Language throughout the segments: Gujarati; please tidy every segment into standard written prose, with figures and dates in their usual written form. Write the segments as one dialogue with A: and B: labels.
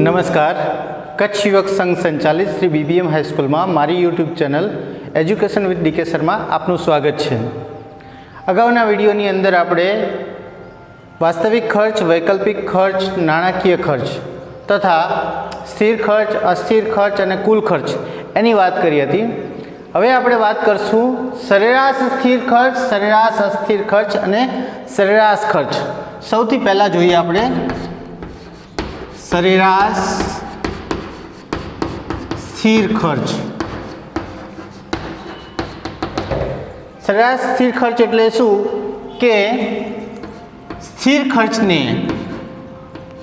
A: નમસ્કાર, કચ્છ યુવક સંઘ સંચાલિત શ્રી બીબીએમ હાઈસ્કૂલમાં મારી YouTube channel education with DK Sharma આપનું સ્વાગત છે। અગાઉના વિડીયોની અંદર આપણે વાસ્તવિક ખર્ચ, વૈકલ્પિક ખર્ચ, નાણાકીય ખર્ચ તથા સ્થિર ખર્ચ, અસ્થિર ખર્ચ અને કુલ ખર્ચ એની વાત કરી હતી। હવે આપણે વાત કરશું સરેરાશ સ્થિર ખર્ચ, સરેરાશ અસ્થિર ખર્ચ અને સરેરાશ ખર્ચ। સૌથી પહેલાં જોઈએ આપણે સરેરાશ સ્થિર ખર્ચ। સરેરાશ સ્થિર ખર્ચ એટલે શું કે સ્થિર ખર્ચને,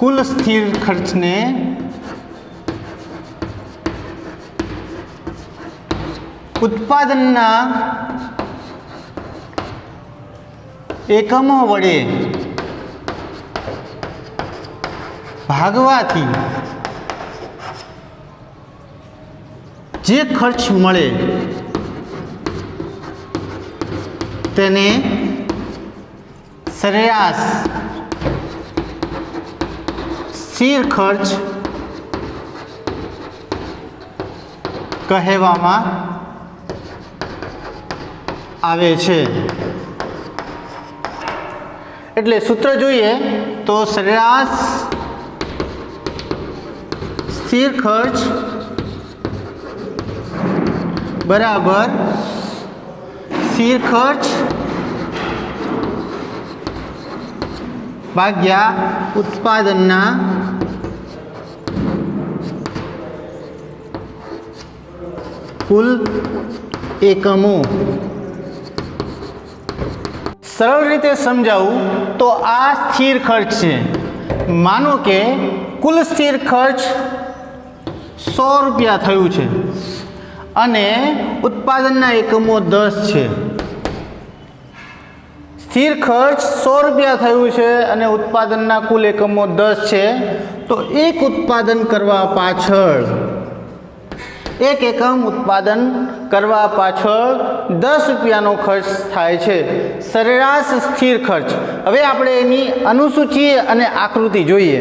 A: કુલ સ્થિર ખર્ચને ઉત્પાદનના એકમો વડે ભાગવાથી જે ખર્ચ મળે તેને સરેરાશ સ્થિર ખર્ચ કહેવામાં આવે છે। એટલે સૂત્ર જોઈએ તો સરેરાશ સ્થિર ખર્ચ બરાબર સ્થિર ખર્ચ ભાગ્યા ઉત્પાદનના કુલ એકમો। સરળ રીતે સમજાવું તો આ સ્થિર ખર્ચ છે। માનો કે કુલ સ્થિર ખર્ચ 100 રૂપિયા થયું છે અને ઉત્પાદનના એકમો 10 છે। સ્થિર ખર્ચ 100 રૂપિયા થયું છે અને ઉત્પાદનના કુલ એકમો 10 છે, તો એક ઉત્પાદન કરવા પાછળ, એક એકમ ઉત્પાદન કરવા પાછળ 10 રૂપિયાનો ખર્ચ થાય છે, સરેરાશ સ્થિર ખર્ચ। હવે આપણે એની અનુસૂચિ અને આકૃતિ જોઈએ।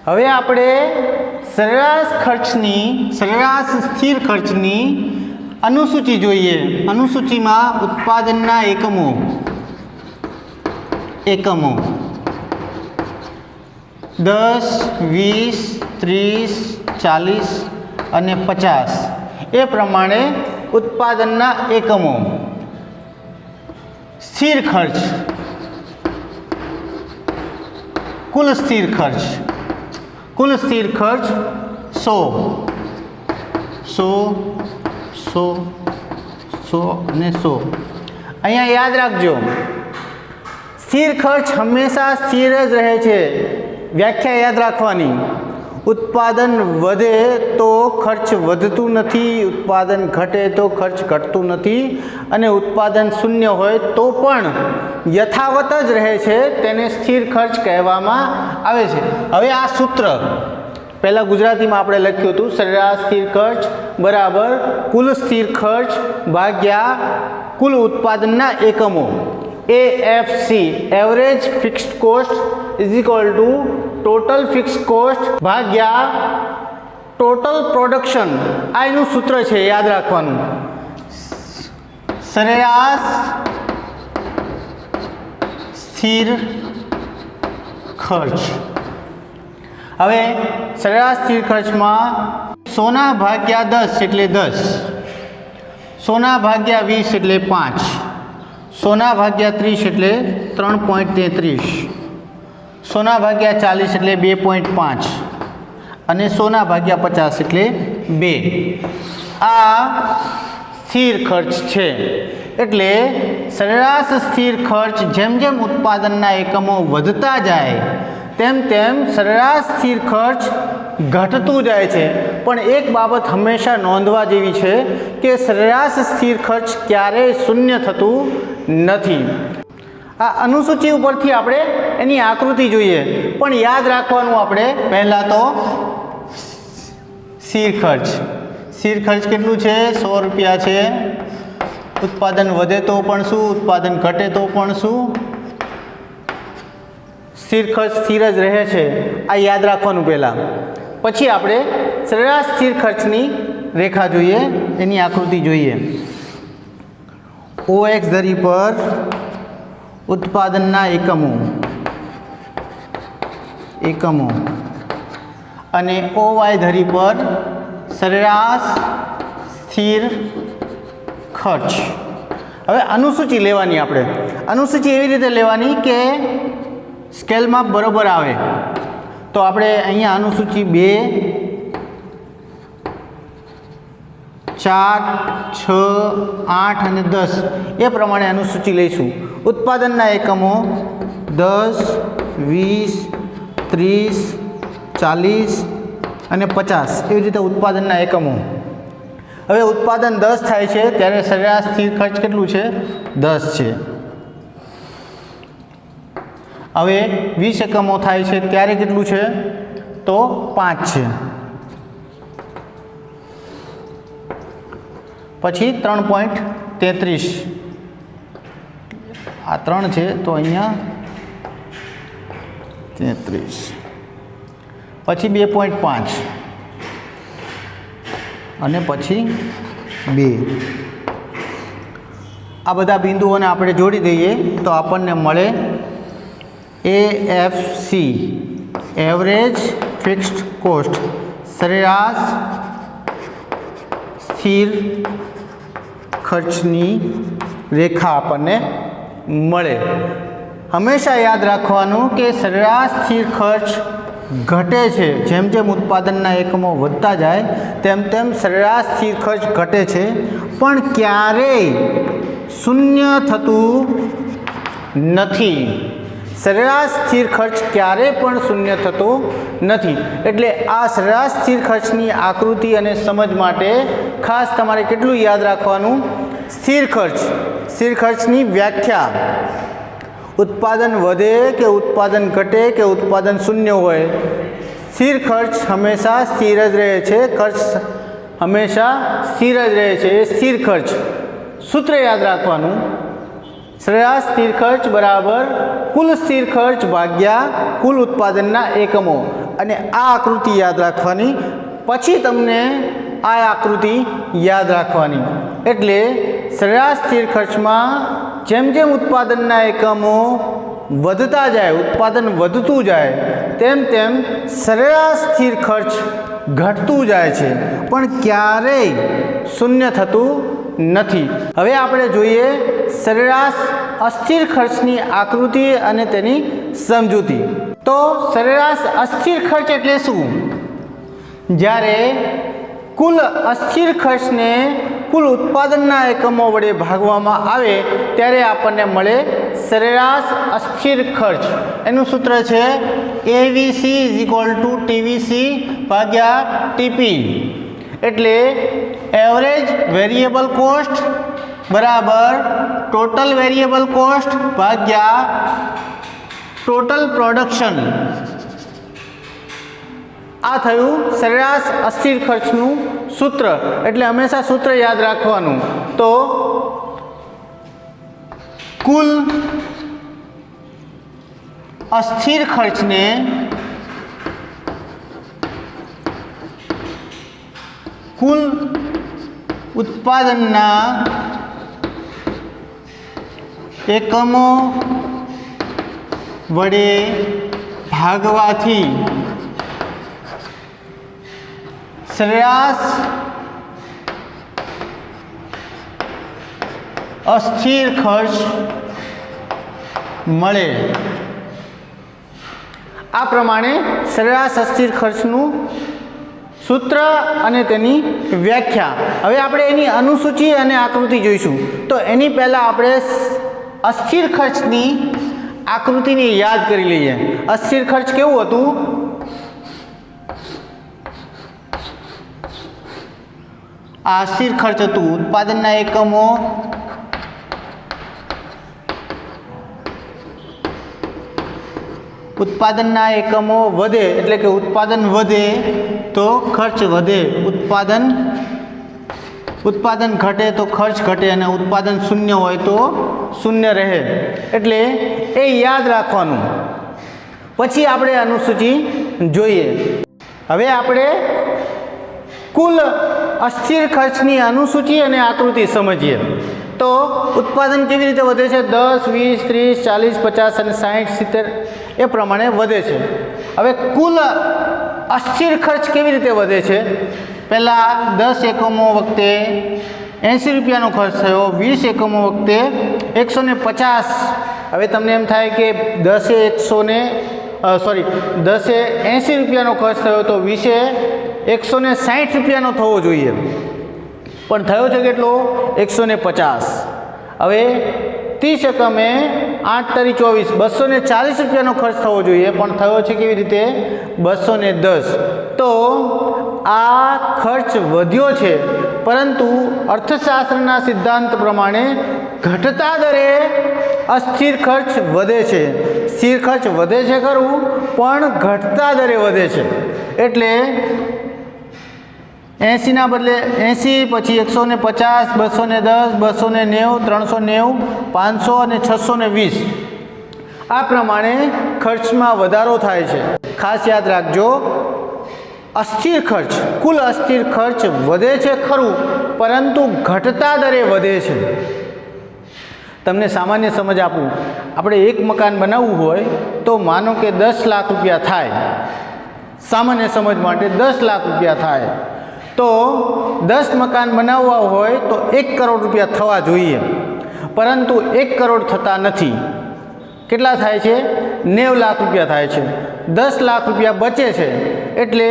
A: હવે આપણે સરેરાશ ખર્ચની, સરેરાશ સ્થિર ખર્ચની અનુસૂચિ જોઈએ। અનુસૂચિમાં ઉત્પાદનના એકમો 10, 20, 30, 40 અને 50 એ પ્રમાણે ઉત્પાદનના એકમો। સ્થિર ખર્ચ, કુલ સ્થિર ખર્ચ, કુલ સ્થિર ખર્ચ 100 અને 100। અહીંયા યાદ રાખજો, સ્થિર ખર્ચ હંમેશા સ્થિર જ રહે છે। વ્યાખ્યા યાદ રાખવાની, ઉત્પાદન વધે તો ખર્ચ વધતું નથી, ઉત્પાદન ઘટે તો ખર્ચ ઘટતું નથી, અને ઉત્પાદન શૂન્ય હોય તો પણ યથાવત જ રહે છે, તેને સ્થિર ખર્ચ કહેવામાં આવે છે। હવે આ સૂત્ર પહેલાં ગુજરાતીમાં આપણે લખ્યું હતું, સરેરાશ સ્થિર ખર્ચ બરાબર કુલ સ્થિર ખર્ચ ભાગ્યા કુલ ઉત્પાદનના એકમો, AFC, average fixed cost is equal to total fixed cost ભાગ્યા ટોટલ પ્રોડક્શન। આ એનું સૂત્ર છે, યાદ રાખવાનું, સરેરાશ સ્થિર ખર્ચ। હવે સરેરાશ સ્થિર ખર્ચમાં 100 ભાગ્યા 10 એટલે 10, 100 ભાગ્યા 20 એટલે 5, 100 ભાગ્યા 30 એટલે 3.33, 100 ભાગ્યા 40 એટલે 2.5 અને 100 ભાગ્યા 50 એટલે 2। આ સ્થિર ખર્ચ છે। એટલે સરેરાશ સ્થિર ખર્ચ જેમ જેમ ઉત્પાદનના એકમો વધતા જાય તેમ તેમ સરેરાશ સ્થિર ખર્ચ ઘટતું જાય છે। પણ એક બાબત હંમેશા નોંધવા જેવી છે કે સરેરાશ સ્થિર ખર્ચ ક્યારેય શૂન્ય થતું નથી। આ અનુસૂચિ ઉપરથી આપણે એની આકૃતિ જોઈએ, પણ યાદ રાખવાનું આપણે પહેલાં તો સ્થિર ખર્ચ। સ્થિર ખર્ચ કેટલું છે? 100 રૂપિયા છે। ઉત્પાદન વધે તો પણ શું, ઉત્પાદન ઘટે તો પણ શું, સ્થિર ખર્ચ સ્થિર જ રહે છે, આ યાદ રાખવાનું પહેલાં। પછી આપણે સરેરાશ સ્થિર ખર્ચની રેખા જોઈએ, એની આકૃતિ જોઈએ. OX ધરી પર ઉત્પાદનના એકમો અને OY ધરી પર સરેરાશ સ્થિર ખર્ચ. હવે અનુસૂચિ લેવાની, આપણે અનુસૂચિ એવી રીતે લેવાની કે સ્કેલમાં બરોબર આવે. તો આપણે અહીંયા અનુસૂચિ 2, 4, 6, 8 અને 10 એ પ્રમાણે અનુસૂચિ લઈશું. ઉત્પાદનના એકમો 10, 20, 30, 40 અને 50 એવી રીતે ઉત્પાદનના એકમો. હવે ઉત્પાદન 10 થાય છે ત્યારે સરેરાશ સ્થિર ખર્ચ કેટલું છે? 10 છે. હવે 20 એકમો થાય છે ત્યારે કેટલું છે? તો 5 છે. પછી 3.33 આ 3 છે તો અહીંયા 33, પછી 2.5 અને પછી 2. આ બધા બિંદુઓને આપણે જોડી દઈએ તો આપણને મળે AFC, એવરેજ ફિક્સ્ડ કોસ્ટ, સરેરાશ સ્થિર ખર્ચની રેખા આપણને મળે. હંમેશા યાદ રાખવાનું કે સરેરાશ સ્થિર ખર્ચ ઘટે છે. જેમ જેમ ઉત્પાદનના એકમો વધતા જાય તેમ તેમ સરેરાશ સ્થિર ખર્ચ ઘટે છે, પણ ક્યારેય શૂન્ય થતું નથી. સરેરાશ સ્થિર ખર્ચ ક્યારેય પણ શૂન્ય થતો નથી. એટલે આ સરેરાશ સ્થિર ખર્ચની આકૃતિ અને સમજ માટે ખાસ તમારે કેટલું યાદ રાખવાનું? સ્થિર ખર્ચની વ્યાખ્યા. ઉત્પાદન વધે કે ઉત્પાદન ઘટે કે ઉત્પાદન શૂન્ય હોય, સ્થિર ખર્ચ હંમેશા સ્થિર જ રહે છે. ખર્ચ હંમેશા સ્થિર જ રહે છે. એ સ્થિર ખર્ચ સૂત્ર યાદ રાખવાનું. સરેરાશ સ્થિર ખર્ચ બરાબર કુલ સ્થિર ખર્ચ ભાગ્યા કુલ ઉત્પાદનના એકમો. અને આ આકૃતિ યાદ રાખવાની. પછી તમને આ આકૃતિ યાદ રાખવાની. એટલે સરેરાશ સ્થિર ખર્ચમાં જેમ જેમ ઉત્પાદનના એકમો વધતા જાય, ઉત્પાદન વધતું જાય, તેમ તેમ સરેરાશ સ્થિર ખર્ચ ઘટતું જાય છે, પણ ક્યારેય શૂન્ય થતું નથી. હવે આપણે જોઈએ સરેરાશ અસ્થિર ખર્ચની આકૃતિ અને તેની સમજૂતી. તો સરેરાશ અસ્થિર ખર્ચ એટલે શું? જ્યારે કુલ અસ્થિર ખર્ચને કુલ ઉત્પાદનના એકમો વડે ભાગવામાં આવે ત્યારે આપણને મળે સરેરાશ અસ્થિર ખર્ચ. એનું સૂત્ર છે AVC = TVC ભાગ્યા TP. એટલે એવરેજ વેરિયેબલ કોસ્ટ બરાબર ટોટલ વેરિયેબલ કોસ્ટ ભાગ્યા ટોટલ પ્રોડક્શન. આ થયું સરેરાશ અસ્થિર ખર્ચનું સૂત્ર. એટલે હંમેશા સૂત્ર યાદ રાખવાનું. તો કુલ અસ્થિર ખર્ચને કુલ ઉત્પાદનના એકમો વડે ભાગવાથી સરેરાશ અસ્થિર ખર્ચ મળે. આ પ્રમાણે સરેરાશ અસ્થિર ખર્ચનું સૂત્ર અને તેની વ્યાખ્યા. હવે આપણે એની અનુસૂચિ અને આકૃતિ જોઈશું. તો એની પહેલાં આપણે અસ્થિર ખર્ચની આકૃતિને યાદ કરી લઈએ. અસ્થિર ખર્ચ કેવું હતું? આ અસ્થિર ખર્ચ હતું. ઉત્પાદનના એકમો વધે એટલે કે ઉત્પાદન વધે તો ખર્ચ વધે, ઉત્પાદન ઘટે તો ખર્ચ ઘટે, અને ઉત્પાદન શૂન્ય હોય તો શૂન્ય રહે. એટલે એ યાદ રાખવાનું. પછી આપણે અનુસૂચિ જોઈએ. હવે આપણે કુલ અસ્થિર ખર્ચની અનુસૂચિ અને આકૃતિ સમજીએ તો ઉત્પાદન કેવી રીતે વધે છે? 10, 20, 30, 40, 50 અને 60, 70 એ પ્રમાણે વધે છે. હવે કુલ અસ્થિર ખર્ચ કેવી રીતે વધે છે? પહેલાં 10 એકમો વખતે 80 રૂપિયાનો ખર્ચ થયો, 20 એકમો વખતે 150. હવે તમને એમ થાય કે 10 80 રૂપિયાનો ખર્ચ થયો તો 20 160 રૂપિયાનો થવો જોઈએ, પણ થયો છે કેટલો? 150. હવે 30 એકમે 8 તરી 24 240 રૂપિયાનો ખર્ચ થવો જોઈએ, પણ થયો છે કેવી રીતે? 210. તો આ ખર્ચ વધ્યો છે, પરંતુ અર્થશાસ્ત્રના સિદ્ધાંત પ્રમાણે ઘટતા દરે અસ્થિર ખર્ચ વધે છે. સ્થિર ખર્ચ વધે છે ખરું, પણ ઘટતા દરે વધે છે. એટલે 80ના બદલે 80, પછી 150, 210, 290, 390, 500 અને 620 આ પ્રમાણે ખર્ચમાં વધારો થાય છે. ખાસ યાદ રાખજો, અસ્થિર ખર્ચ, કુલ અસ્થિર ખર્ચ વધે છે ખરું, પરંતુ ઘટતા દરે વધે છે. તમને સામાન્ય સમજ આપું, આપણે એક મકાન બનાવવું હોય તો માનો કે 10 લાખ રૂપિયા થાય. સામાન્ય સમજ માટે 10 લાખ રૂપિયા થાય તો 10 મકાન બનાવવા હોય તો 1 કરોડ રૂપિયા થવા જોઈએ, પરંતુ 1 કરોડ થતા નથી. કેટલા થાય છે? 90 લાખ રૂપિયા થાય છે. 10 લાખ રૂપિયા બચે છે. એટલે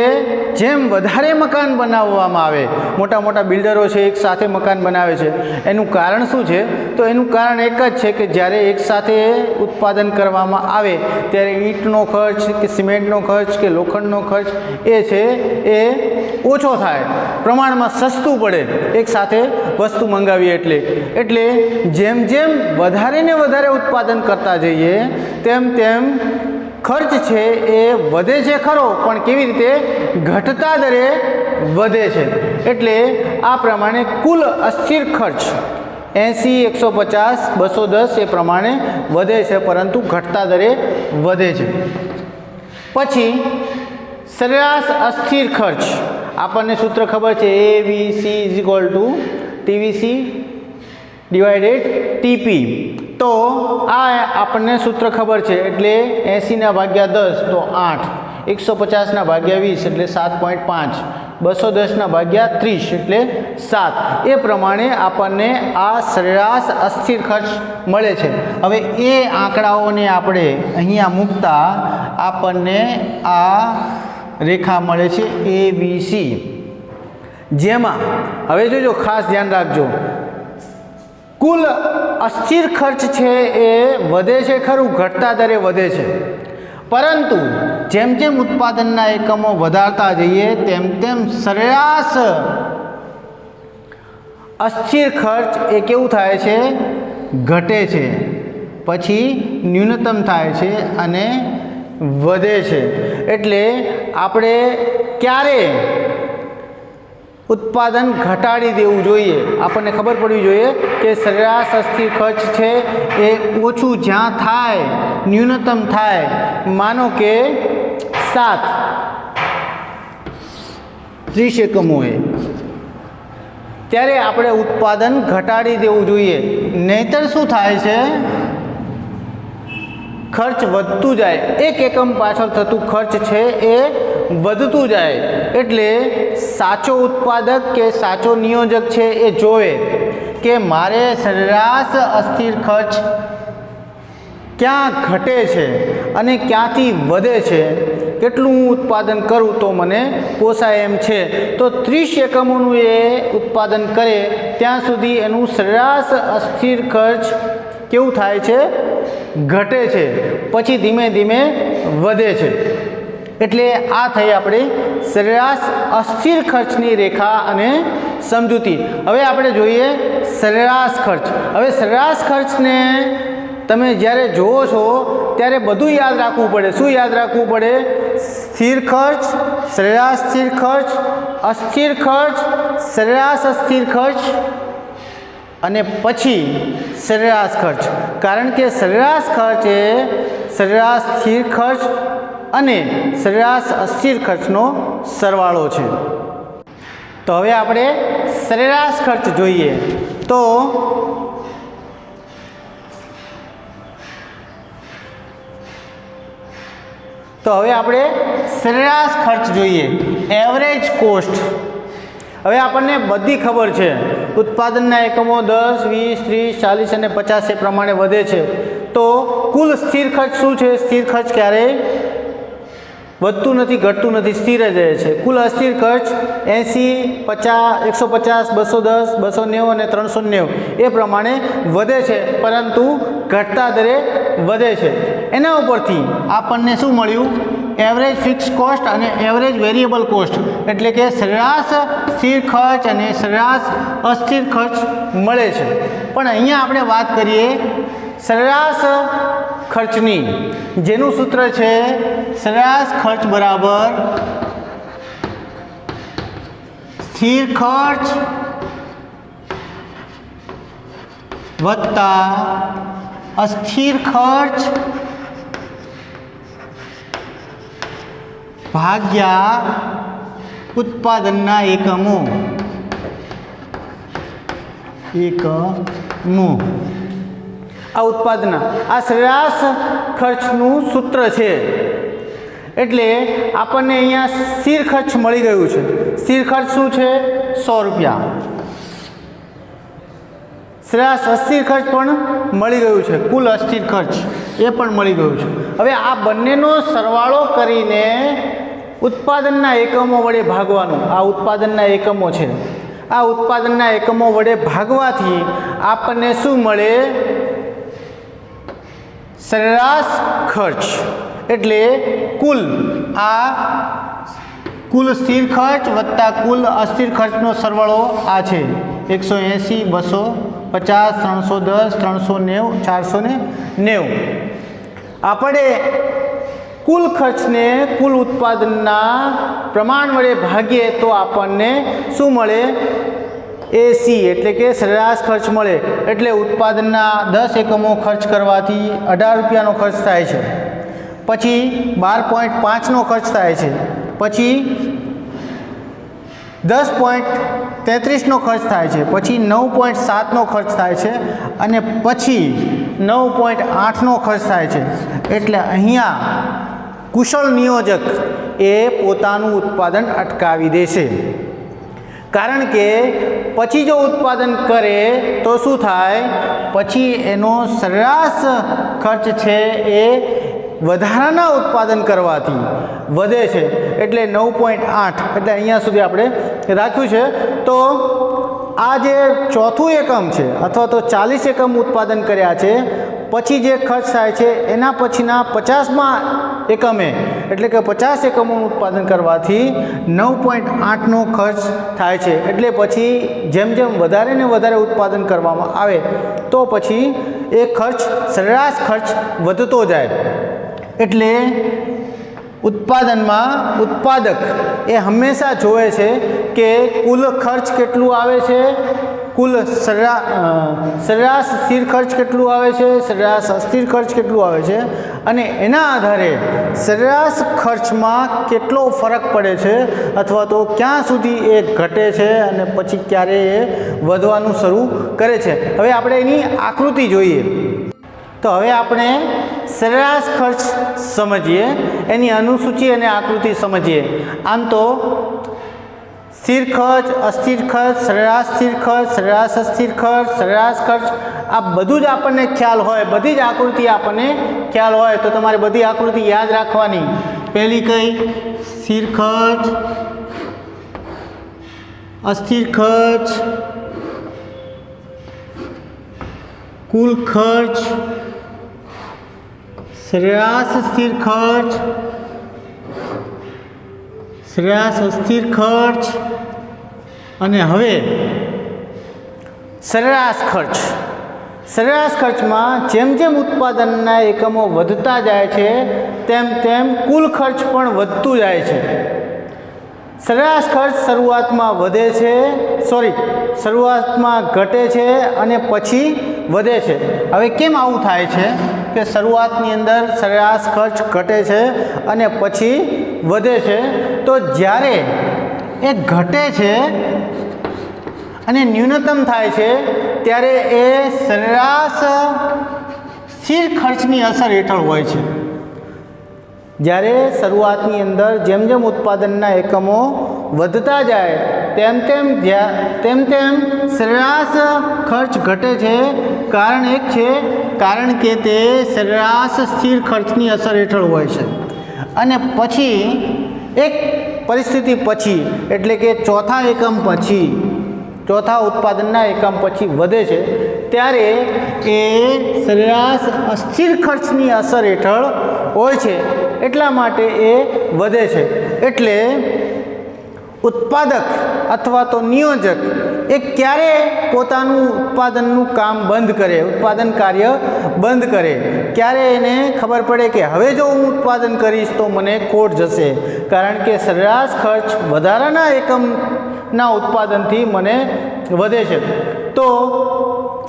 A: જેમ વધારે મકાન બનાવવામાં આવે, મોટા મોટા બિલ્ડરો છે એક સાથે મકાન બનાવે છે, એનું કારણ શું છે? તો એનું કારણ એક જ છે કે જ્યારે એક સાથે ઉત્પાદન કરવામાં આવે ત્યારે ઈંટનો ખર્ચ કે સિમેન્ટનો ખર્ચ કે લોખંડનો ખર્ચ એ છે એ ઓછો થાય, પ્રમાણમાં સસ્તું પડે એક સાથે વસ્તુ મંગાવીએ. એટલે જેમ જેમ વધારે ને વધારે ઉત્પાદન કરતા જઈએ તેમ તેમ ખર્ચ છે એ વધે છે ખરો, પણ કેવી રીતે? ઘટતા દરે વધે છે. એટલે આ પ્રમાણે કુલ અસ્થિર ખર્ચ 80, 150, 210 એ પ્રમાણે વધે છે, પરંતુ ઘટતા દરે વધે છે. પછી સરેરાશ અસ્થિર ખર્ચ, આપણને સૂત્ર ખબર છે, ABC = TVC / TP. તો આ આપણને સૂત્ર ખબર છે, એટલે 80ના ભાગ્યા 10 તો 8, 150ના ભાગ્યા 20 એટલે 7.5, 210ના ભાગ્યા 30 એટલે 7. એ પ્રમાણે આપણને આ સરેરાશ અસ્થિર ખર્ચ મળે છે. હવે એ આંકડાઓને આપણે અહીંયા મૂકતા આપણને આ રેખા મળે છે ABC, જેમાં હવે જોજો, ખાસ ધ્યાન રાખજો, કુલ અસ્થિર ખર્ચ છે એ વધે છે ખરું, ઘટતા દરે વધે છે, પરંતુ જેમ જેમ ઉત્પાદનના એકમો વધારતા જઈએ તેમ તેમ સરેરાશ અસ્થિર ખર્ચ એ કેવું થાય છે? ઘટે છે, પછી ન્યૂનતમ થાય છે અને વધે છે. એટલે આપણે ક્યારે ઉત્પાદન ઘટાડી દેવું જોઈએ? આપણને ખબર પડવી જોઈએ કે સરેરાશ અસ્થિર ખર્ચ છે એ ઓછું જ્યાં થાય, ન્યૂનતમ થાય, માનો કે 30 એકમોએ, ત્યારે આપણે ઉત્પાદન ઘટાડી દેવું જોઈએ. નહીંતર શું થાય છે? ખર્ચ વધતું જાય, એક એકમ પાછળ થતું ખર્ચ છે એ વધતું જાય. એટલે સાચો ઉત્પાદક કે સાચો નિયોજક છે એ જોવે કે મારે સરેરાશ અસ્થિર ખર્ચ ક્યાં ઘટે છે અને ક્યાંથી વધે છે, કેટલું ઉત્પાદન કરું તો મને પોસાય એમ છે. તો 30 એકમોનું એ ઉત્પાદન કરે ત્યાં સુધી એનું સરેરાશ અસ્થિર ખર્ચ કેવું થાય છે? ઘટે છે, પછી ધીમે ધીમે વધે છે. એટલે આ થઈ આપણી સરેરાશ અસ્થિર ખર્ચની રેખા અને સમજૂતી. હવે આપણે જોઈએ સરેરાશ ખર્ચ. હવે સરેરાશ ખર્ચને તમે જ્યારે જુઓ છો ત્યારે બધું યાદ રાખવું પડે. શું યાદ રાખવું પડે? સ્થિર ખર્ચ, સરેરાશ સ્થિર ખર્ચ, અસ્થિર ખર્ચ, સરેરાશ અસ્થિર ખર્ચ અને પછી સરેરાશ ખર્ચ. કારણ કે સરેરાશ ખર્ચ એ સરેરાશ સ્થિર ખર્ચ, અને સરેરાશ અસ્થિર ખર્ચનો સરવાળો છે। તો હવે આપણે સરેરાશ ખર્ચ જોઈએ તો હવે આપણે સરેરાશ ખર્ચ જોઈએ, એવરેજ કોસ્ટ। હવે આપણને બધી ખબર છે, ઉત્પાદનના એકમો 10, 20, 30, 40 અને 50 એ પ્રમાણે વધે છે। તો કુલ સ્થિર ખર્ચ શું છે? સ્થિર ખર્ચ ક્યારેય વધતું નથી, ઘટતું નથી, સ્થિર જ રહે છે। કુલ અસ્થિર ખર્ચ 80, 50, 150, 210, 290 અને 390 એ પ્રમાણે વધે છે, પરંતુ ઘટતા દરે વધે છે। એના ઉપરથી આપણને શું મળ્યું? એવરેજ ફિક્સ કોસ્ટ અને એવરેજ વેરિયેબલ કોસ્ટ, એટલે કે સરેરાશ સ્થિર ખર્ચ અને સરેરાશ અસ્થિર ખર્ચ મળે છે। પણ અહીંયા આપણે વાત કરીએ સરેરાશ ખર્ચની, જેનું સૂત્ર છે સરેરાશ ખર્ચ બરાબર સ્થિર ખર્ચ વત્તા અસ્થિર ખર્ચ ભાગ્યા ઉત્પાદનના એકમો। આ ઉત્પાદનના આ સરેરાશ ખર્ચનું સૂત્ર છે। એટલે આપણને અહીંયા સ્થિર ખર્ચ મળી ગયું છે। સ્થિર ખર્ચ શું છે? 100 રૂપિયા। સરેરાશ અસ્થિર ખર્ચ પણ મળી ગયું છે, કુલ અસ્થિર ખર્ચ એ પણ મળી ગયું છે। હવે આ બંનેનો સરવાળો કરીને ઉત્પાદનના એકમો વડે ભાગવાનું। આ ઉત્પાદનના એકમો છે, આ ઉત્પાદનના એકમો વડે ભાગવાથી આપણને શું મળે? સરેરાશ ખર્ચ। એટલે કુલ સ્થિર ખર્ચ વત્તા કુલ અસ્થિર ખર્ચનો સરવાળો આ છે 180, 250, 310, 390, 490। આપણે કુલ ખર્ચને કુલ ઉત્પાદનના પ્રમાણ વડે ભાગીએ તો આપણને શું મળે? AC એટલે કે સરેરાશ ખર્ચ મળે। એટલે ઉત્પાદનના 10 એકમો ખર્ચ કરવાથી 18 રૂપિયાનો ખર્ચ થાય છે, પછી 12.5નો ખર્ચ થાય છે, પછી 10.33નો ખર્ચ થાય છે, પછી 9.7નો ખર્ચ થાય છે અને પછી 9.8નો ખર્ચ થાય છે। એટલે અહીંયા કુશળ નિયોજક એ પોતાનું ઉત્પાદન અટકાવી દેશે, કારણ કે પછી જો ઉત્પાદન કરે તો શું થાય? પછી એનો સરેરાશ ખર્ચ છે એ વધારાના ઉત્પાદન કરવાથી વધે છે। એટલે 9.8 એટલે અહીંયા સુધી આપણે રાખ્યું છે। તો આ જે ચોથું એકમ છે અથવા તો 40 એકમ ઉત્પાદન કર્યા છે, પછી જે ખર્ચ થાય છે એના પછીના 50મા એકમે એટલે કે 50 એકમોનું ઉત્પાદન કરવાથી 9.8નો ખર્ચ થાય છે। એટલે પછી જેમ જેમ વધારે ને વધારે ઉત્પાદન કરવામાં આવે તો પછી એ ખર્ચ સરેરાશ ખર્ચ વધતો જાય। એટલે ઉત્પાદનમાં ઉત્પાદક એ હંમેશા જોવે છે કે કુલ ખર્ચ કેટલું આવે છે, કુલ સરેરાશ સ્થિર ખર્ચ કેટલું આવે છે, સરેરાશ અસ્થિર ખર્ચ કેટલું આવે છે, અને એના આધારે સરેરાશ ખર્ચમાં કેટલો ફરક પડે છે અથવા તો ક્યાં સુધી એ ઘટે છે અને પછી ક્યારે એ વધવાનું શરૂ કરે છે। હવે આપણે એની આકૃતિ જોઈએ। તો હવે આપણે સરેરાશ ખર્ચ સમજીએ, એની અનુસૂચિ અને આકૃતિ સમજીએ। આમ તો સ્થિર ખર્ચ, અસ્થિર ખર્ચ, સરેરાશ સ્થિર ખર્ચ, સરેરાશ અસ્થિર ખર્ચ, સરેરાશ ખર્ચ આ બધું જ આપણને ખ્યાલ હોય, બધી જ આકૃતિ આપણને ખ્યાલ હોય તો તમારે બધી આકૃતિ યાદ રાખવાની। પહેલી કઈ? સ્થિર ખર્ચ, અસ્થિર ખર્ચ, કુલ ખર્ચ, સરેરાશ સ્થિર ખર્ચ, સરેરાશ અસ્થિર ખર્ચ અને હવે સરેરાશ ખર્ચ। સરેરાશ ખર્ચમાં જેમ જેમ ઉત્પાદનના એકમો વધતા જાય છે તેમ તેમ કુલ ખર્ચ પણ વધતું જાય છે। સરેરાશ ખર્ચ શરૂઆતમાં ઘટે છે અને પછી વધે છે। હવે કેમ આવું થાય છે? કે શરૂઆતની અંદર સરેરાશ ખર્ચ ઘટે છે અને પછી વધે છે, તો જ્યારે એ ઘટે છે અને ન્યૂનતમ થાય છે ત્યારે એ સરેરાશ સ્થિર ખર્ચની અસર હેઠળ હોય છે. જ્યારે શરૂઆતની અંદર જેમ જેમ ઉત્પાદનના એકમો વધતા જાય તેમ તેમ સરેરાશ ખર્ચ ઘટે છે. કારણ એક છે, કારણ કે તે સરેરાશ સ્થિર ખર્ચની અસર હેઠળ હોય છે. અને પછી એક પરિસ્થિતિ પછી એટલે કે ચોથા એકમ પછી, ચોથા ઉત્પાદનના એકમ પછી વધે છે ત્યારે એ સરેરાશ અસ્થિર ખર્ચની અસર હેઠળ હોય છે, એટલા માટે એ વધે છે. એટલે ઉત્પાદક અથવા તો નિયોજક એ ક્યારે પોતાનું ઉત્પાદનનું કામ બંધ કરે, ઉત્પાદન કાર્ય બંધ કરે, ક્યારે એને ખબર પડે કે હવે જો હું ઉત્પાદન કરીશ તો મને ખોટ જશે, કારણ કે સરેરાશ ખર્ચ વધારાના એકમના ઉત્પાદનથી મને વધે છે. તો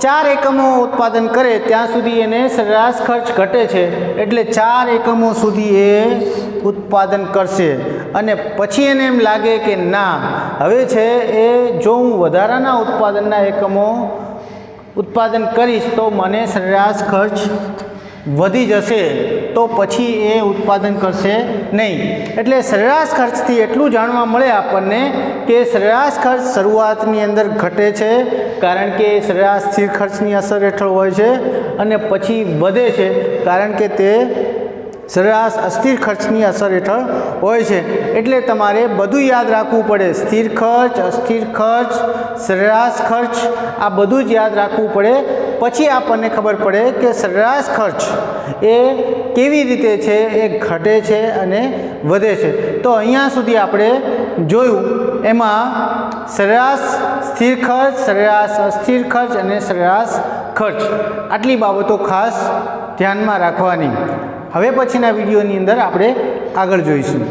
A: 4 એકમો ઉત્પાદન કરે ત્યાં સુધી એને સરેરાશ ખર્ચ ઘટે છે, એટલે 4 એકમો સુધી એ ઉત્પાદન કરશે અને પછી એને એમ લાગે કે ના, હવે છે એ જો હું વધારાના ઉત્પાદનના એકમો ઉત્પાદન કરીશ તો મને સરેરાશ ખર્ચ વધી જશે, તો પછી એ ઉત્પાદન કરશે નહીં. એટલે સરેરાશ ખર્ચથી એટલું જાણવા મળે આપણને કે સરેરાશ ખર્ચ શરૂઆતની અંદર ઘટે છે કારણ કે સરેરાશ સ્થિર ખર્ચની અસર હેઠળ હોય છે, અને પછી વધે છે કારણ કે તે સરેરાશ અસ્થિર ખર્ચની અસર હેઠળ હોય છે. એટલે તમારે બધું યાદ રાખવું પડે, સ્થિર ખર્ચ, અસ્થિર ખર્ચ, સરેરાશ ખર્ચ, આ બધું જ યાદ રાખવું પડે. પછી આપણને ખબર પડે કે સરેરાશ ખર્ચ એ કેવી રીતે છે એ ઘટે છે અને વધે છે. તો અહીંયા સુધી આપણે જોયું, એમાં સરેરાશ સ્થિર ખર્ચ, સરેરાશ અસ્થિર ખર્ચ અને સરેરાશ ખર્ચ, આટલી બાબતો ખાસ ધ્યાનમાં રાખવાની. હવે પછીના વિડીયોની અંદર આપણે આગળ જોઈશું.